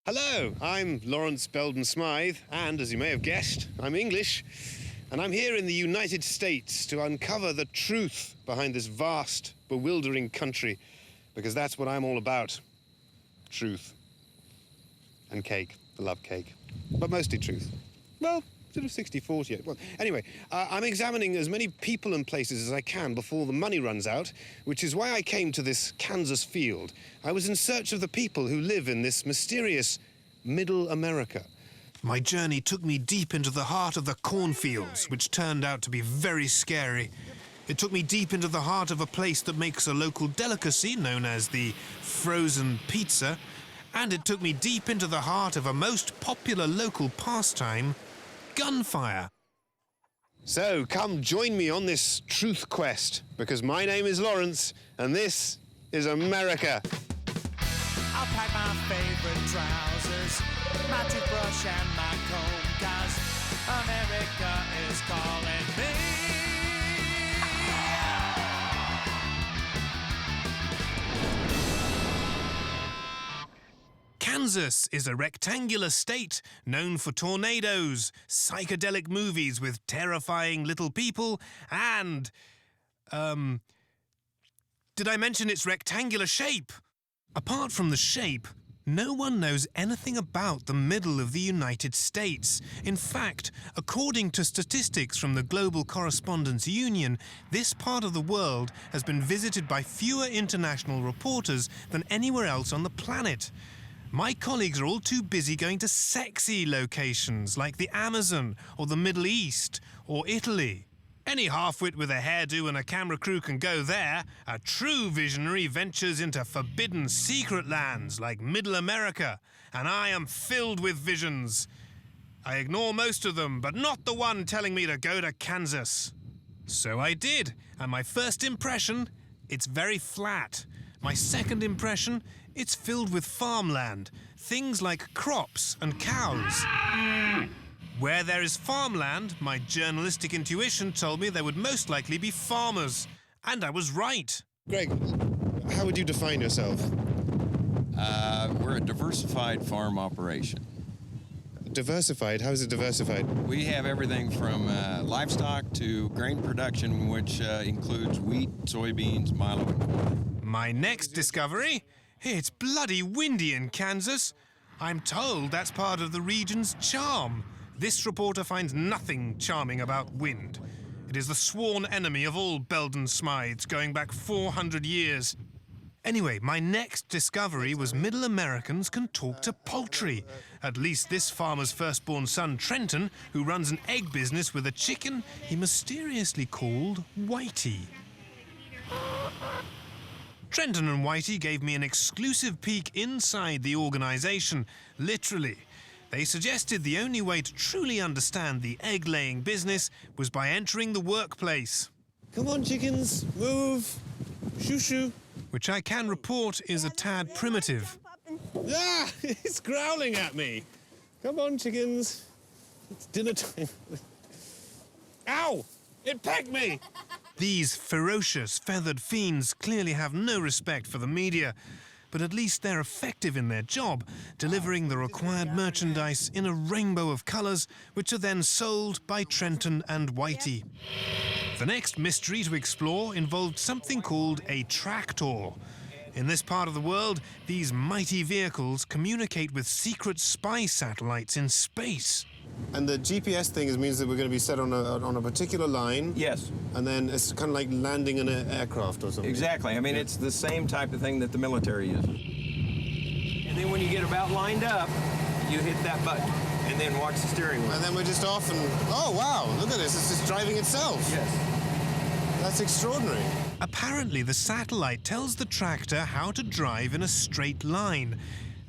Hello, I'm Lawrence Belden Smythe, and as you may have guessed, I'm English, and I'm here in the United States to uncover the truth behind this vast, bewildering country, because that's what I'm all about. Truth. And cake. I love cake. But mostly truth. Well, sort of 60-40. Well, anyway, I'm examining as many people and places as I can before the money runs out, which is why I came to this Kansas field. I was in search of the people who live in this mysterious Middle America. My journey took me deep into the heart of the cornfields, which turned out to be very scary. It took me deep into the heart of a place that makes a local delicacy known as the frozen pizza, and it took me deep into the heart of a most popular local pastime, gunfire. So come join me on this truth quest, because my name is Lawrence, and this is America. I'll pack my favorite trousers, my toothbrush and my comb, 'cause America is calling me. Kansas is a rectangular state known for tornadoes, psychedelic movies with terrifying little people, and, did I mention its rectangular shape? Apart from the shape, no one knows anything about the middle of the United States. In fact, according to statistics from the Global Correspondents Union, this part of the world has been visited by fewer international reporters than anywhere else on the planet. My colleagues are all too busy going to sexy locations like the Amazon or the Middle East or Italy. Any halfwit with a hairdo and a camera crew can go there. A true visionary ventures into forbidden secret lands like Middle America, and I am filled with visions. I ignore most of them, but not the one telling me to go to Kansas. So I did, and my first impression, it's very flat. My second impression, it's filled with farmland, things like crops and cows. Where there is farmland, my journalistic intuition told me there would most likely be farmers. And I was right. Greg, how would you define yourself? We're a diversified farm operation. Diversified? How is it diversified? We have everything from livestock to grain production, which includes wheat, soybeans, milo, and corn. My next discovery? It's bloody windy in Kansas. I'm told that's part of the region's charm. This reporter finds nothing charming about wind. It is the sworn enemy of all Belden Smythes going back 400 years. Anyway, my next discovery was Middle Americans can talk to poultry. At least this farmer's firstborn son, Trenton, who runs an egg business with a chicken he mysteriously called Whitey. Trenton and Whitey gave me an exclusive peek inside the organization, literally. They suggested the only way to truly understand the egg-laying business was by entering the workplace. Come on, chickens, move. Shoo-shoo. Which I can report is a tad primitive. Ah, it's growling at me. Come on, chickens. It's dinner time. Ow! It pecked me! These ferocious, feathered fiends clearly have no respect for the media, but at least they're effective in their job, delivering the required merchandise in a rainbow of colours, which are then sold by Trenton and Whitey. The next mystery to explore involved something called a tractor. In this part of the world, these mighty vehicles communicate with secret spy satellites in space. And the GPS thing means that we're going to be set on a particular line. Yes, And then it's kind of like landing in an aircraft or something. exactly. I mean, it's the same type of thing that the military uses. And then when you get about lined up, you hit that button and then watch the steering wheel. And then we're just off and... Oh, wow, look at this. It's just driving itself. Yes. That's extraordinary. Apparently, the satellite tells the tractor how to drive in a straight line.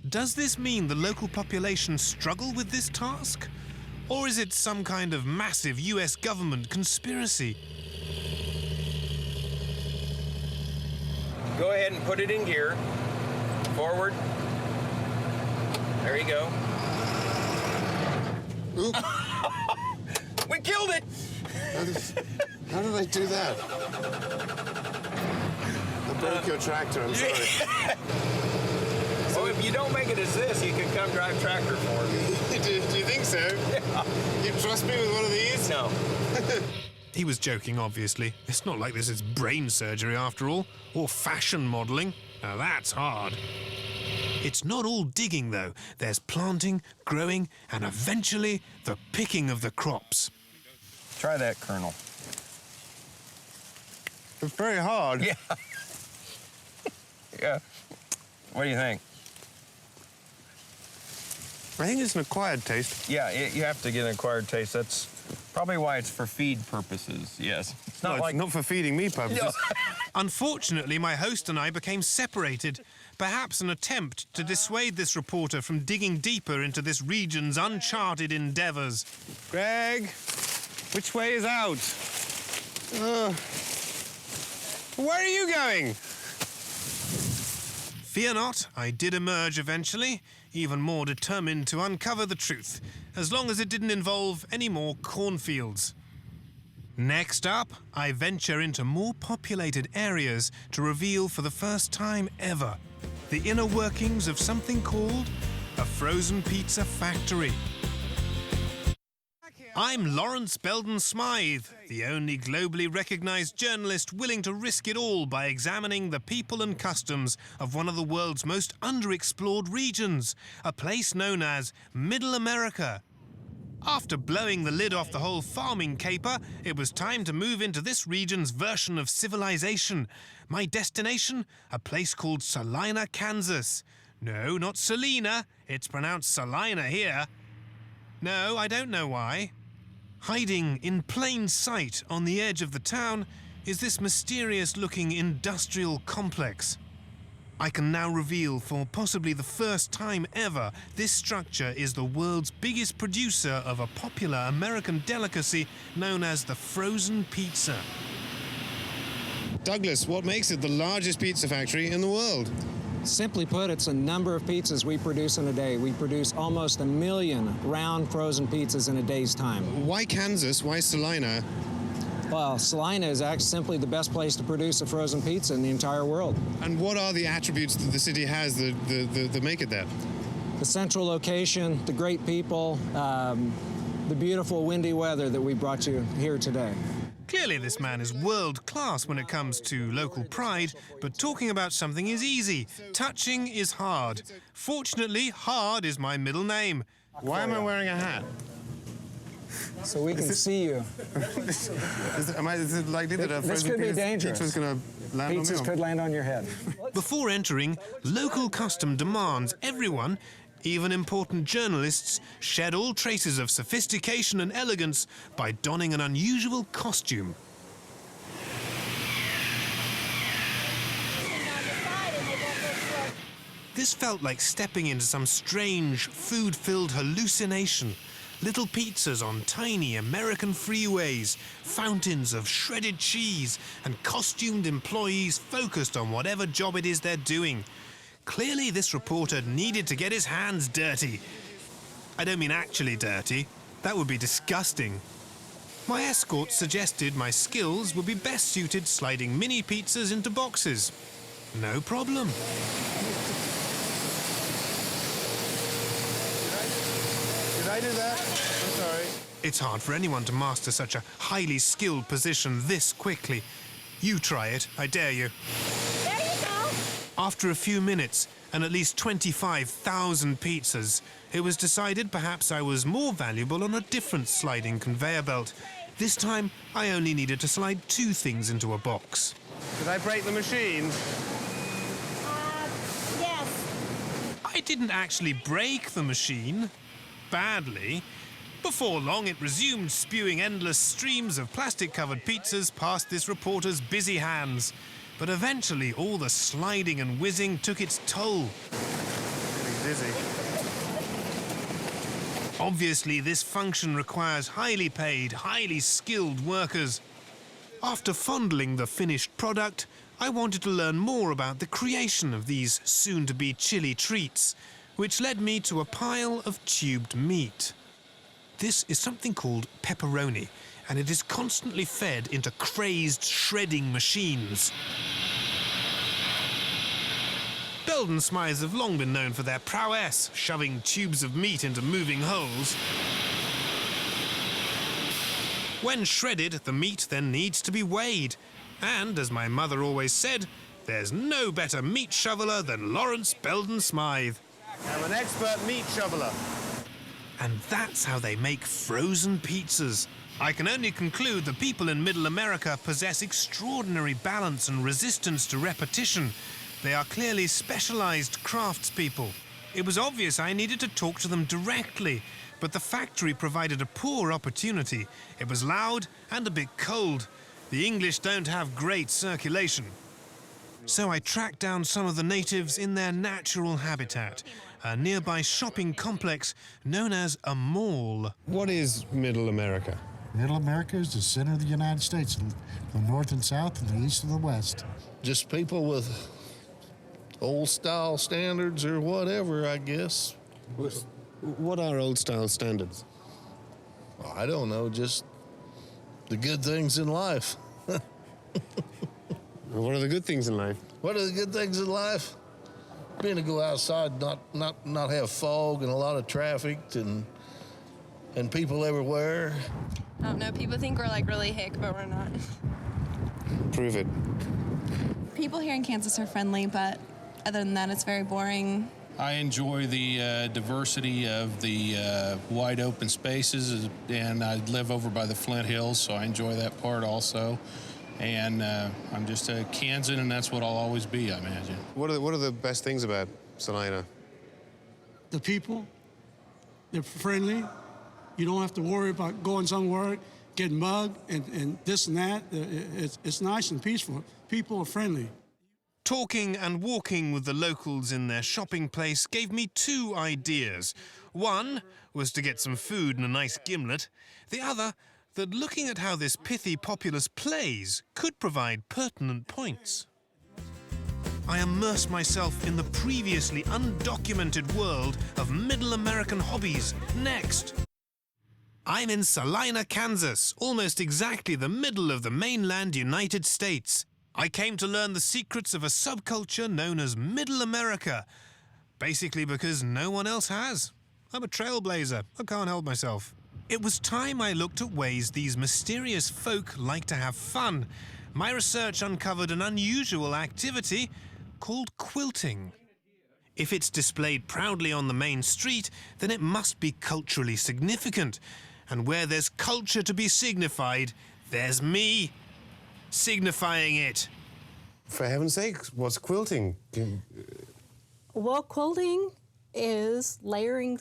Does this mean the local population struggle with this task? Or is it some kind of massive US government conspiracy? Go ahead and put it in gear. Forward. There you go. Oop. We killed it! How did I do that? I broke your tractor, I'm sorry. So if you don't make it as this, you can come drive tractor for me. do you think so? Yeah. You trust me with one of these? No. He was joking, obviously. It's not like this is brain surgery, after all, or fashion modelling. Now that's hard. It's not all digging, though. There's planting, growing, and eventually the picking of the crops. Try that, Colonel. It's very hard. Yeah. Yeah. What do you think? I think it's an acquired taste. Yeah, you have to get an acquired taste. That's probably why it's for feed purposes, yes. It's not like... not for feeding me purposes. No. Unfortunately, my host and I became separated, perhaps an attempt to dissuade this reporter from digging deeper into this region's uncharted endeavours. Greg, which way is out? Where are you going? Fear not, I did emerge eventually, even more determined to uncover the truth, as long as it didn't involve any more cornfields. Next up, I venture into more populated areas to reveal for the first time ever the inner workings of something called a frozen pizza factory. I'm Lawrence Belden Smythe, the only globally recognised journalist willing to risk it all by examining the people and customs of one of the world's most underexplored regions, a place known as Middle America. After blowing the lid off the whole farming caper, it was time to move into this region's version of civilization. My destination? A place called Salina, Kansas. No, not Salina. It's pronounced Salina here. No, I don't know why. Hiding in plain sight on the edge of the town is this mysterious-looking industrial complex. I can now reveal for possibly the first time ever this structure is the world's biggest producer of a popular American delicacy known as the frozen pizza. Douglas, what makes it the largest pizza factory in the world? Simply put, it's a number of pizzas we produce in a day. We produce almost 1 million round frozen pizzas in a day's time. Why Kansas? Why Salina? Well, Salina is actually simply the best place to produce a frozen pizza in the entire world. And what are the attributes that the city has that make it that? The central location, the great people, the beautiful windy weather that we brought you here today. Clearly this man is world-class when it comes to local pride, but talking about something is easy. Touching is hard. Fortunately, hard is my middle name. Why am I wearing a hat? So we can see you. Is it likely that a This frozen could be dangerous. pizza's going to land on me? Pizzas could land on your head. Before entering, local custom demands everyone, even important journalists, shed all traces of sophistication and elegance by donning an unusual costume. This felt like stepping into some strange, food-filled hallucination. Little pizzas on tiny American freeways, fountains of shredded cheese, and costumed employees focused on whatever job it is they're doing. Clearly, this reporter needed to get his hands dirty. I don't mean actually dirty. That would be disgusting. My escort suggested my skills would be best suited sliding mini pizzas into boxes. No problem. Did I do that? I'm sorry. It's hard for anyone to master such a highly skilled position this quickly. You try it, I dare you. There you go. After a few minutes and at least 25,000 pizzas, it was decided perhaps I was more valuable on a different sliding conveyor belt. This time, I only needed to slide 2 things into a box. Did I break the machine? Yes. I didn't actually break the machine. Badly. Before long, it resumed spewing endless streams of plastic-covered pizzas past this reporter's busy hands. But eventually, all the sliding and whizzing took its toll. Getting dizzy. Obviously, this function requires highly paid, highly skilled workers. After fondling the finished product, I wanted to learn more about the creation of these soon-to-be chilly treats, which led me to a pile of tubed meat. This is something called pepperoni, and it is constantly fed into crazed shredding machines. Spelden Smythes have long been known for their prowess, shoving tubes of meat into moving holes. When shredded, the meat then needs to be weighed. And, as my mother always said, there's no better meat shoveler than Lawrence Spelden Smythe. I'm an expert meat shoveler. And that's how they make frozen pizzas. I can only conclude the people in Middle America possess extraordinary balance and resistance to repetition. They are clearly specialized craftspeople. It was obvious I needed to talk to them directly, but the factory provided a poor opportunity. It was loud and a bit cold. The English don't have great circulation. So I tracked down some of the natives in their natural habitat, a nearby shopping complex known as a mall. What is Middle America? Middle America is the center of the United States, the north and south and the east and the west. Just people with old-style standards or whatever, I guess. What are old-style standards? Well, I don't know, just the good things in life. What are the good things in life? What are the good things in life? Being to go outside, not have fog and a lot of traffic and people everywhere. I don't know, people think we're like really hick, but we're not. Prove it. People here in Kansas are friendly, but other than that, it's very boring. I enjoy the diversity of the wide open spaces, and I live over by the Flint Hills, so I enjoy that part also. And I'm just a Kansan, and that's what I'll always be, I imagine. What are the best things about Salina? The people, they're friendly. You don't have to worry about going somewhere, getting mugged, and this and that. It's nice and peaceful. People are friendly. Talking and walking with the locals in their shopping place gave me two ideas. One was to get some food and a nice gimlet. The other, that looking at how this pithy populace plays could provide pertinent points. I immersed myself in the previously undocumented world of Middle American hobbies. Next, I'm in Salina, Kansas, almost exactly the middle of the mainland United States. I came to learn the secrets of a subculture known as Middle America, basically because no one else has. I'm a trailblazer. I can't help myself. It was time I looked at ways these mysterious folk like to have fun. My research uncovered an unusual activity called quilting. If it's displayed proudly on the main street, then it must be culturally significant. And where there's culture to be signified, there's me, signifying it. For heaven's sake, what's quilting? Well, quilting is layering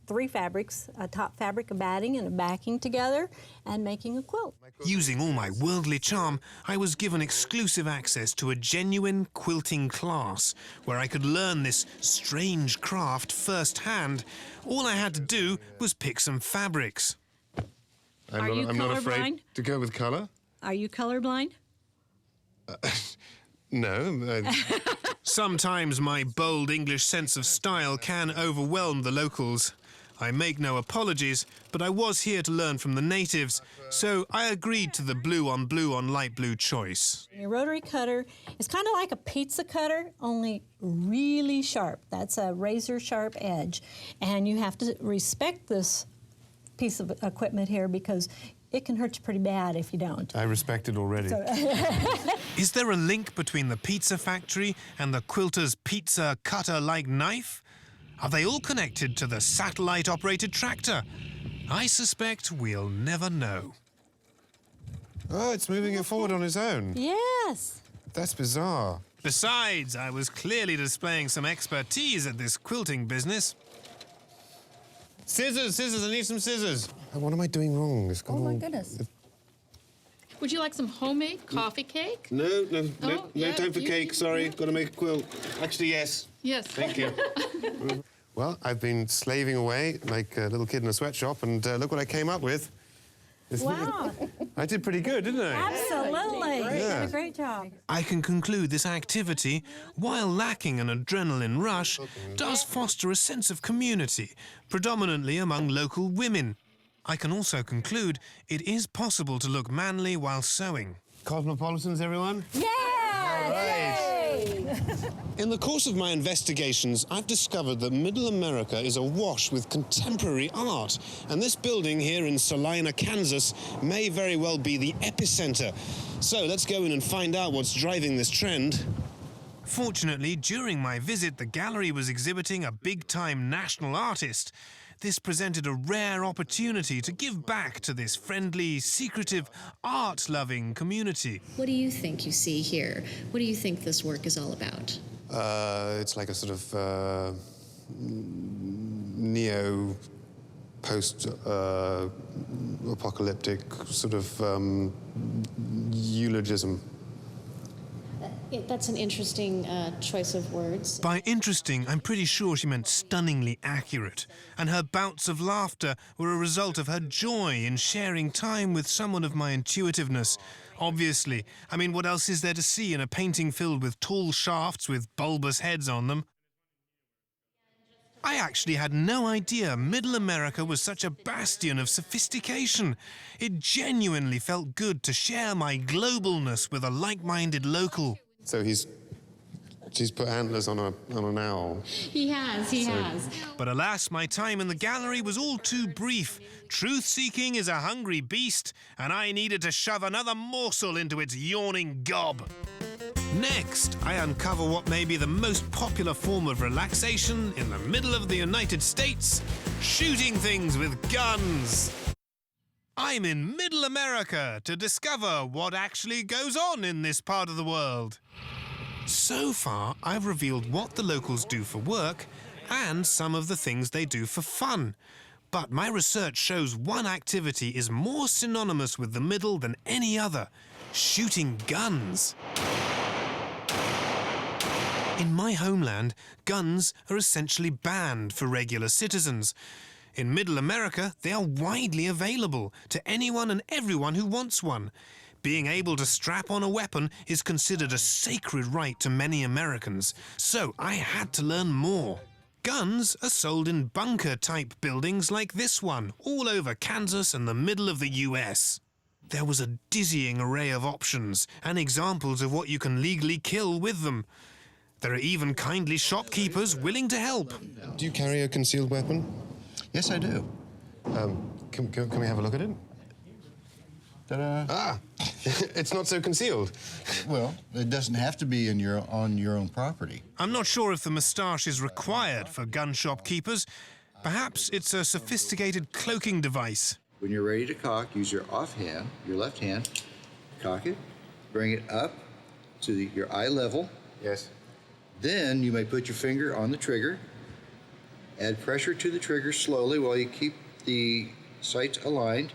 3 fabrics, a top fabric, a batting, and a backing together, and making a quilt. Using all my worldly charm, I was given exclusive access to a genuine quilting class, where I could learn this strange craft firsthand. All I had to do was pick some fabrics. I'm not afraid to go with colour. Are you colorblind? No. Sometimes my bold English sense of style can overwhelm the locals. I make no apologies, but I was here to learn from the natives, so I agreed to the blue on light blue choice. Your rotary cutter is kind of like a pizza cutter, only really sharp. That's a razor sharp edge. And you have to respect this piece of equipment here because it can hurt you pretty bad if you don't. I respect it already. Is there a link between the pizza factory and the quilter's pizza cutter-like knife? Are they all connected to the satellite-operated tractor? I suspect we'll never know. Oh, it's moving it forward on its own. Yes. That's bizarre. Besides, I was clearly displaying some expertise at this quilting business. Scissors, I need some scissors. What am I doing wrong? It's gone Oh, my all- goodness. Would you like some homemade coffee cake? No yeah, time for you- cake, sorry. Got to make a quilt. Actually, yes. Yes. Thank you. Well, I've been slaving away like a little kid in a sweatshop, and look what I came up with. Wow. I did pretty good, didn't I? Absolutely. You did a great job. I can conclude this activity, while lacking an adrenaline rush, does foster a sense of community, predominantly among local women. I can also conclude it is possible to look manly while sewing. Cosmopolitans, everyone? Yeah! All right. Yay! In the course of my investigations, I've discovered that Middle America is awash with contemporary art, and this building here in Salina, Kansas, may very well be the epicenter. So let's go in and find out what's driving this trend. Fortunately, during my visit, the gallery was exhibiting a big-time national artist. This presented a rare opportunity to give back to this friendly, secretive, art-loving community. What do you think you see here? What do you think this work is all about? It's like a sort of neo-post-apocalyptic sort of eulogism. That's an interesting choice of words. By interesting, I'm pretty sure she meant stunningly accurate. And her bouts of laughter were a result of her joy in sharing time with someone of my intuitiveness. Obviously. I mean, what else is there to see in a painting filled with tall shafts with bulbous heads on them? I actually had no idea Middle America was such a bastion of sophistication. It genuinely felt good to share my globalness with a like-minded local. So she's put antlers on an owl. He has. But alas, my time in the gallery was all too brief. Truth-seeking is a hungry beast, and I needed to shove another morsel into its yawning gob. Next, I uncover what may be the most popular form of relaxation in the middle of the United States: shooting things with guns. I'm in Middle America to discover what actually goes on in this part of the world. So far, I've revealed what the locals do for work and some of the things they do for fun. But my research shows one activity is more synonymous with the Middle than any other: shooting guns. In my homeland, guns are essentially banned for regular citizens. In Middle America, they are widely available to anyone and everyone who wants one. Being able to strap on a weapon is considered a sacred right to many Americans, so I had to learn more. Guns are sold in bunker-type buildings like this one, all over Kansas and the middle of the US. There was a dizzying array of options and examples of what you can legally kill with them. There are even kindly shopkeepers willing to help. Do you carry a concealed weapon? Yes, I do. Can we have a look at it? Ta-da. Ah, it's not so concealed. Well, it doesn't have to be on your own property. I'm not sure if the moustache is required for gun shopkeepers. Perhaps it's a sophisticated cloaking device. When you're ready to cock, use your offhand, your left hand, cock it, bring it up to your eye level. Yes. Then you may put your finger on the trigger, add pressure to the trigger slowly while you keep the sights aligned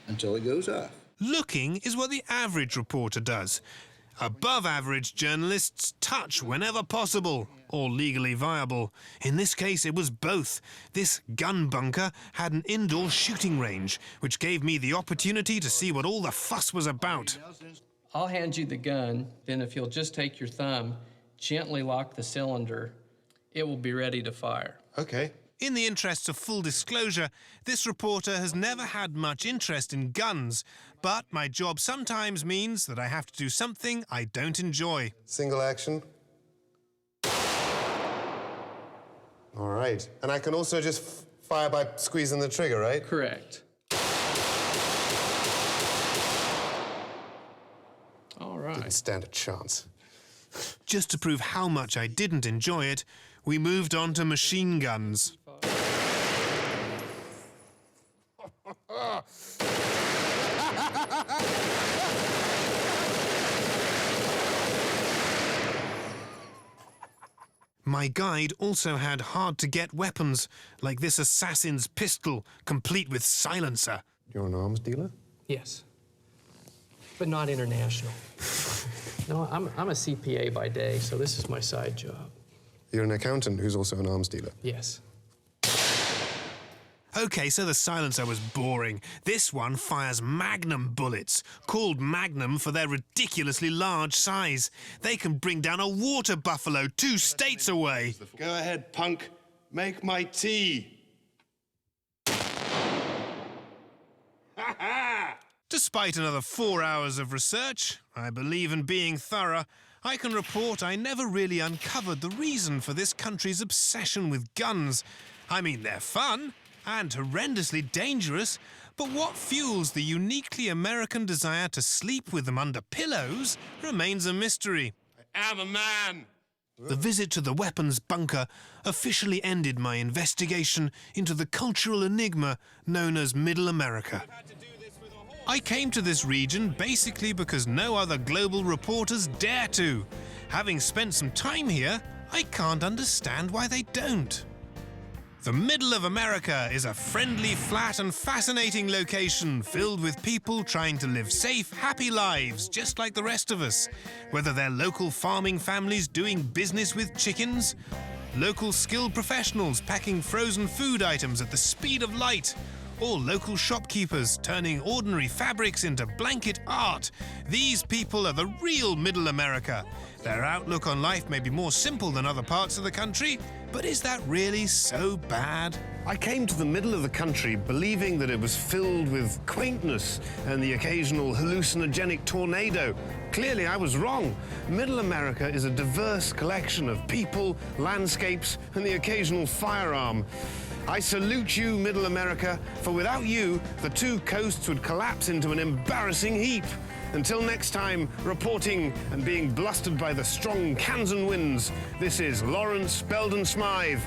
until it goes off. Looking is what the average reporter does. Above average journalists touch whenever possible, or legally viable. In this case, it was both. This gun bunker had an indoor shooting range, which gave me the opportunity to see what all the fuss was about. I'll hand you the gun, then if you'll just take your thumb, gently lock the cylinder, it will be ready to fire. Okay. In the interests of full disclosure, this reporter has never had much interest in guns, but my job sometimes means that I have to do something I don't enjoy. Single action. All right. And I can also just fire by squeezing the trigger, right? Correct. All right. Didn't stand a chance. Just to prove how much I didn't enjoy it, we moved on to machine guns. My guide also had hard-to-get weapons, like this assassin's pistol, complete with silencer. You're an arms dealer? Yes, but not international. No, I'm a CPA by day, so this is my side job. You're an accountant who's also an arms dealer? Yes. Okay, so the silencer was boring. This one fires Magnum bullets, called Magnum for their ridiculously large size. They can bring down a water buffalo 2 states away. Go ahead, punk. Make my tea. To Despite another 4 hours of research, I believe in being thorough, I can report I never really uncovered the reason for this country's obsession with guns. I mean, they're fun and horrendously dangerous, but what fuels the uniquely American desire to sleep with them under pillows remains a mystery. I am a man. The visit to the weapons bunker officially ended my investigation into the cultural enigma known as Middle America. I came to this region basically because no other global reporters dare to. Having spent some time here, I can't understand why they don't. The middle of America is a friendly, flat and fascinating location filled with people trying to live safe, happy lives just like the rest of us. Whether they're local farming families doing business with chickens, local skilled professionals packing frozen food items at the speed of light, or local shopkeepers turning ordinary fabrics into blanket art. These people are the real Middle America. Their outlook on life may be more simple than other parts of the country, but is that really so bad? I came to the middle of the country believing that it was filled with quaintness and the occasional hallucinogenic tornado. Clearly, I was wrong. Middle America is a diverse collection of people, landscapes, and the occasional firearm. I salute you, Middle America, for without you, the two coasts would collapse into an embarrassing heap. Until next time, reporting and being blustered by the strong Kansan winds, this is Lawrence Belden Smythe.